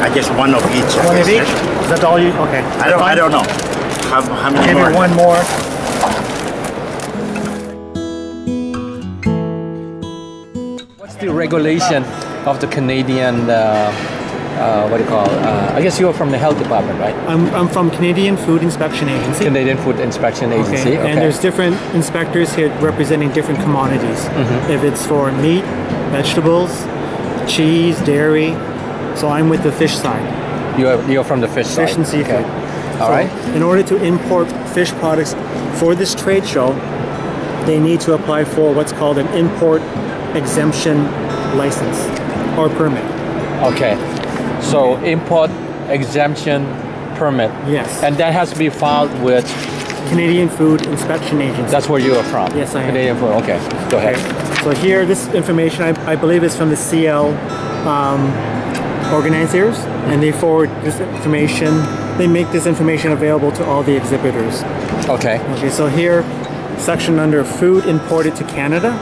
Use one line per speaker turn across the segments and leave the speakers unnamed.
I guess one of each.
One of each? Is that all you? Okay.
I don't know. How many
Give
more?
me one more.
What's the regulation of the Canadian, what do you call, I guess you're from the health department, right?
I'm from Canadian Food Inspection Agency.
Canadian Food Inspection Agency, okay.
And there's different inspectors here representing different commodities. If it's for meat, vegetables, cheese, dairy. So I'm with the fish side.
You're from the fish side?
Fish and seafood.
Okay. All right.
In order to import fish products for this trade show, they need to apply for what's called an import exemption license or permit.
Okay. So import exemption permit.
Yes.
And that has to be filed with
Canadian Food Inspection Agency.
That's where you are from?
Yes, I am.
Canadian Food, okay. Go ahead.
So here, this information, I believe is from the CL organizers, and they forward this information, they make this information available to all the exhibitors.
Okay.
Okay, so here, section under food imported to Canada,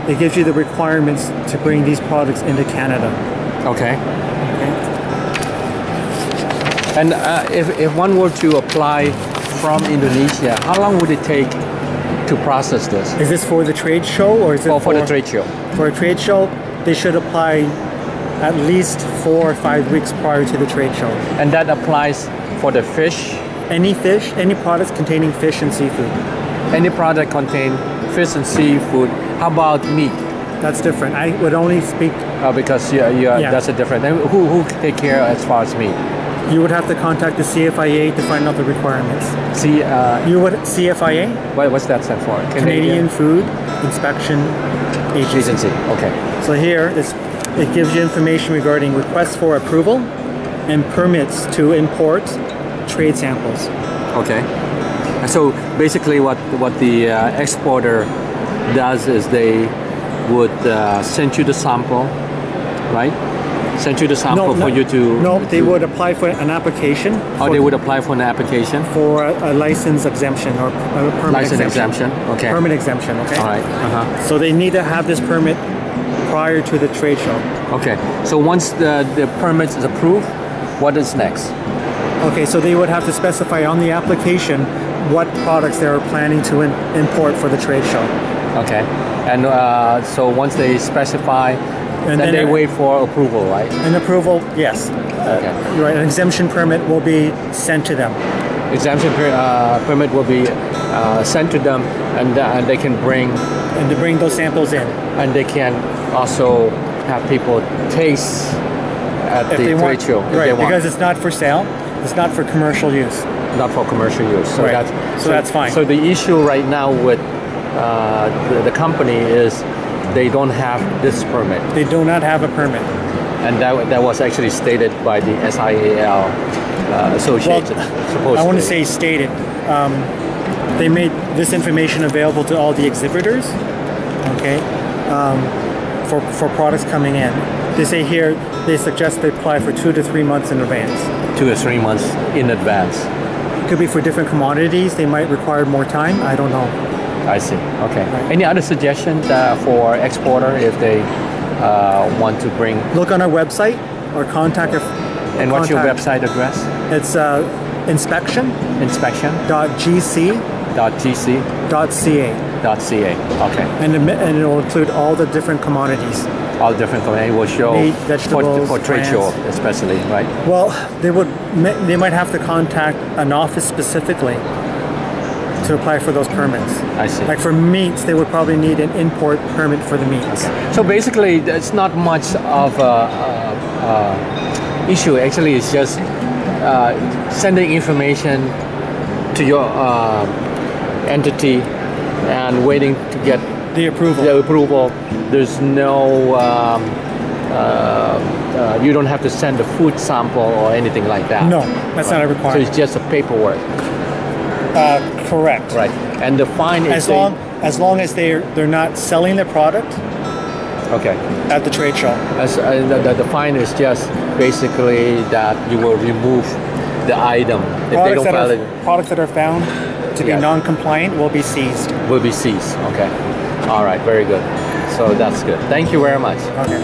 it gives you the requirements to bring these products into Canada.
Okay.
Okay.
And if one were to apply from Indonesia, how long would it take to process this?
Is this for the trade show, or is it
for the trade show?
For a trade show, they should apply at least 4 or 5 weeks prior to the trade show.
And that applies for the fish?
Any fish, any products containing fish and seafood.
Any product contain fish and seafood. How about meat?
That's different. I would only speak...
because that's a different... And who take care as far as meat?
You would have to contact the CFIA to find out the requirements. You would... CFIA?
What's that stand for?
Canadian Food Inspection Agency.
Okay.
So here, it gives you information regarding requests for approval and permits to import trade samples.
Okay. So basically what the exporter does is they would send you the sample, right? Send you the sample for you to...
No, they would apply for an application.
They would apply for an application?
For a license exemption or a permit
license exemption. Okay.
Permit exemption, okay?
All right.
So they need to have this permit prior to the trade show.
Okay. So once the permit is approved, what is next?
Okay, so they would have to specify on the application what products they are planning to import for the trade show.
Okay. And so once they specify, and then they wait for approval, right?
An approval, yes.
Okay.
Right, an exemption permit will be sent to them.
Exemption permit will be sent to them, and they can bring...
And to bring those samples in.
And they can also have people taste at the trade show.
Right, because it's not for sale. It's not for commercial use.
Not for commercial use. So,
right. That's fine.
So the issue right now with the company is they don't have this permit.
They do not have a permit.
And that was actually stated by the SIAL Association.
Well, I want to say stated. They made this information available to all the exhibitors, okay, for products coming in. They say here, they suggest they apply for 2 to 3 months in advance. 2 to 3 months
in advance.
It could be for different commodities. They might require more time. I don't know.
I see. Okay. Right. Any other suggestions for exporter if they want to bring?
Look on our website or contact.
And what's your website address?
It's inspection.
.gc.ca. Okay.
And it will include all the different commodities.
All different commodities will show
meat, vegetables,
for trade show especially, right?
Well, they might have to contact an office specifically to apply for those permits.
I see.
Like for meats, they would probably need an import permit for the meats.
Okay. So basically, it's not much of a issue. Actually, it's just sending information to your entity and waiting to get
the approval.
There's no, you don't have to send a food sample or anything like that.
No, that's not a requirement.
So it's just a paperwork.
Correct.
Right. And the fine is
as long as they're not selling the product.
Okay.
At the trade show.
The fine is just basically that you will remove the item if they don't file it.
Products that are found to be non-compliant will be seized.
Will be seized. Okay. All right. Very good. So that's good. Thank you very much.
Okay.